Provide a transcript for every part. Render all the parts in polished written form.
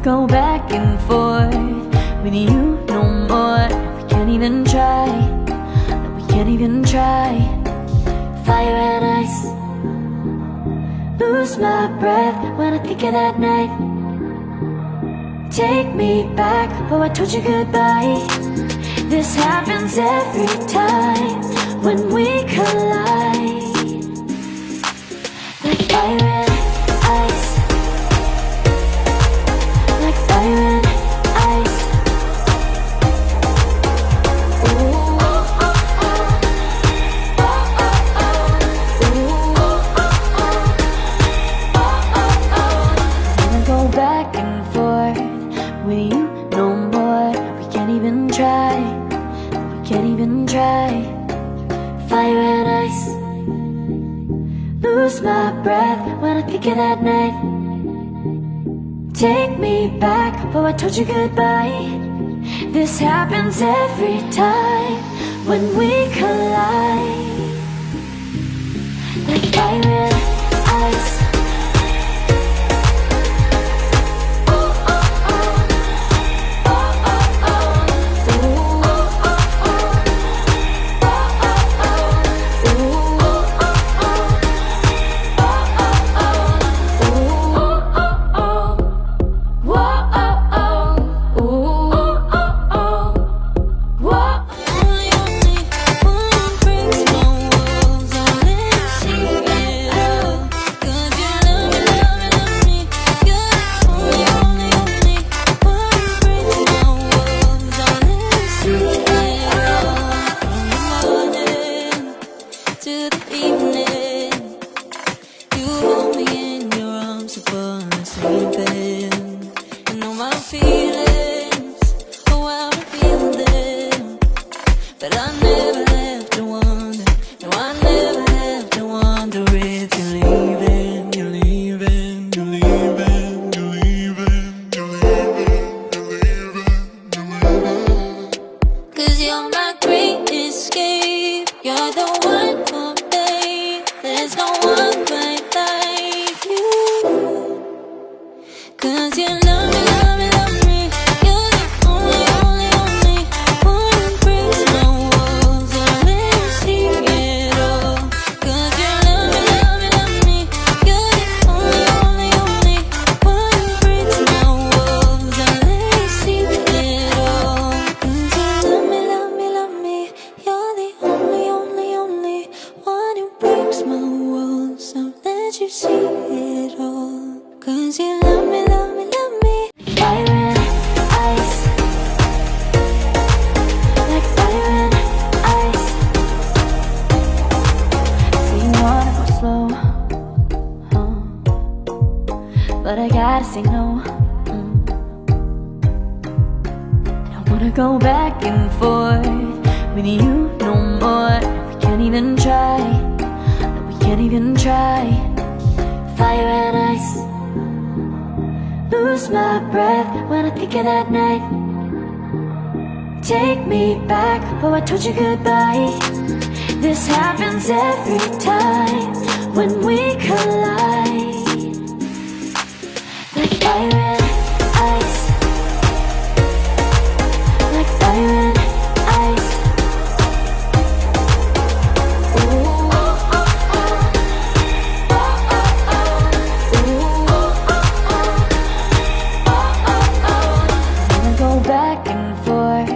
go back and forth with you no more. We can't even try, no, we can't even try. Fire and ice, lose my breath when I think of that night. Take me back, oh I told you goodbye. This happens every time when we collide. Like fire and ice, like fire and ice. Ooh, oh, oh, oh. Oh, oh, oh. Ooh, oh, oh, oh. Wanna go back and forth with you no more. We can't even try, we can't even try. Fire and ice, lose my breath when I think of that night. Take me back, oh I told you goodbye. This happens every time when we collide. Like fire and ice. But I gotta say no. I don't wanna go back and forth with you no more. We can't even try, no, we can't even try. Fire and ice, lose my breath when I think of that night. Take me back, oh I told you goodbye. This happens every time when we collide. Like fire and ice, like fire and ice. Ooh, oh, oh, oh. Oh, oh, oh. Ooh, oh, oh, oh. Oh, oh, oh. I wanna go back and forth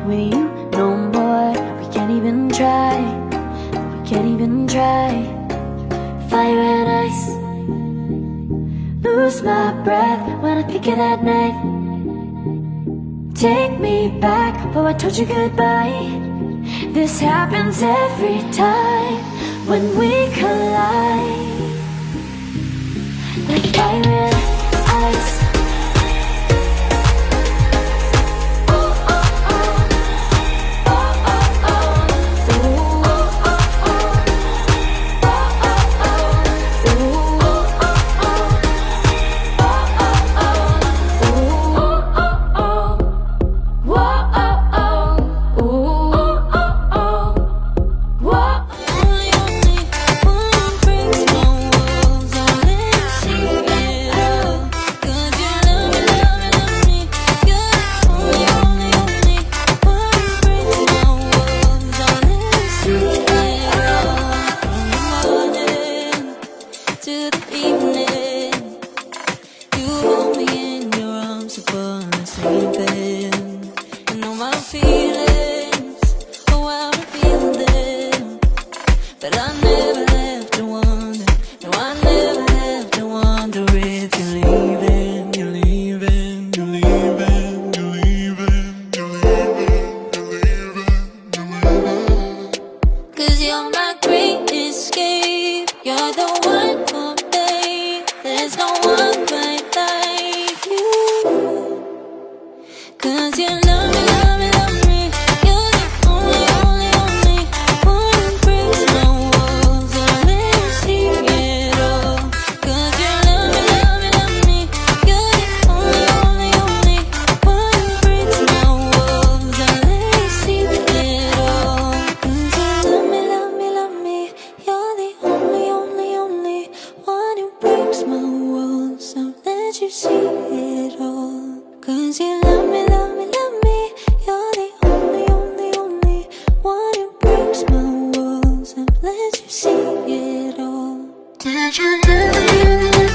with you no more. We can't even try, we can't even try. Fire and ice, lose my breath when I think of that night. Take me back, oh I told you goodbye. This happens every time when we collide. Like fire and ice. Only one brings more. you see it all. 'Cause you love me, love me, love me. You're the only, only, only one who breaks my walls and lets you see it all. Did you know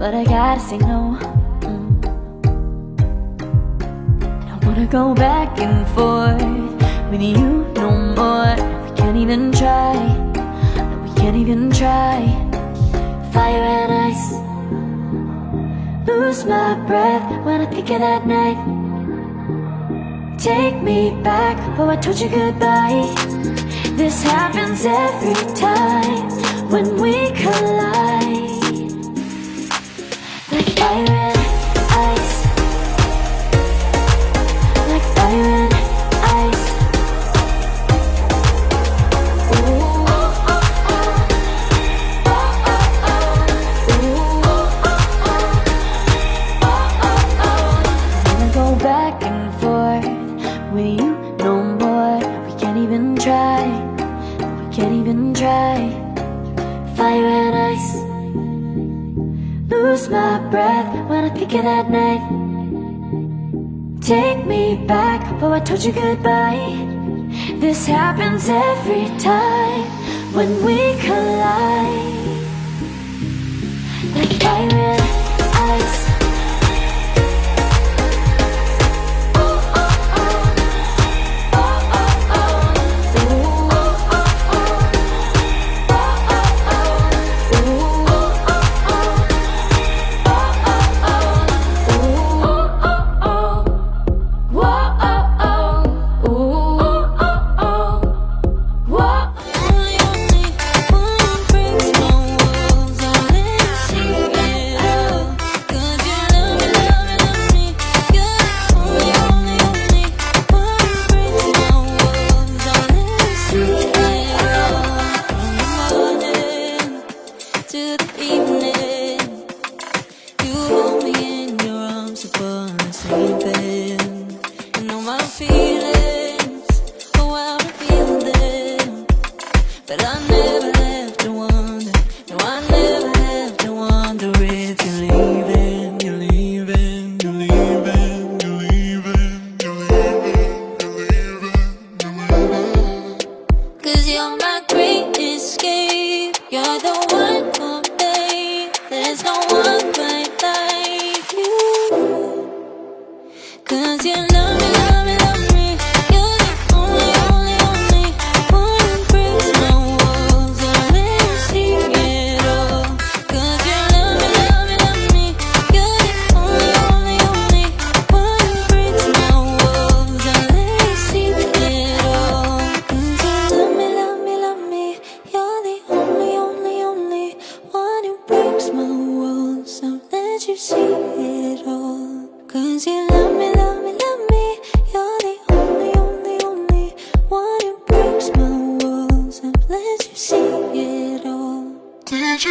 but I gotta say no. I don't wanna go back and forth with you no more. We can't even try. No, we can't even try. Fire and ice. Lose my breath when I think of that night. Take me back, oh I told you goodbye. This happens every time when we collide. Like fire and ice. Like fire and ice. Ooh, oh, oh, oh. Oh, oh, oh. Ooh, oh, oh, oh. Oh, oh, oh. I wanna go back and forth with you no more. We can't even try. We can't even try. Fire and ice. Lose my breath when I think of that night. Take me back, oh I told you goodbye. This happens every time when we collide. Like fire and ice. Cause you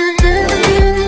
you.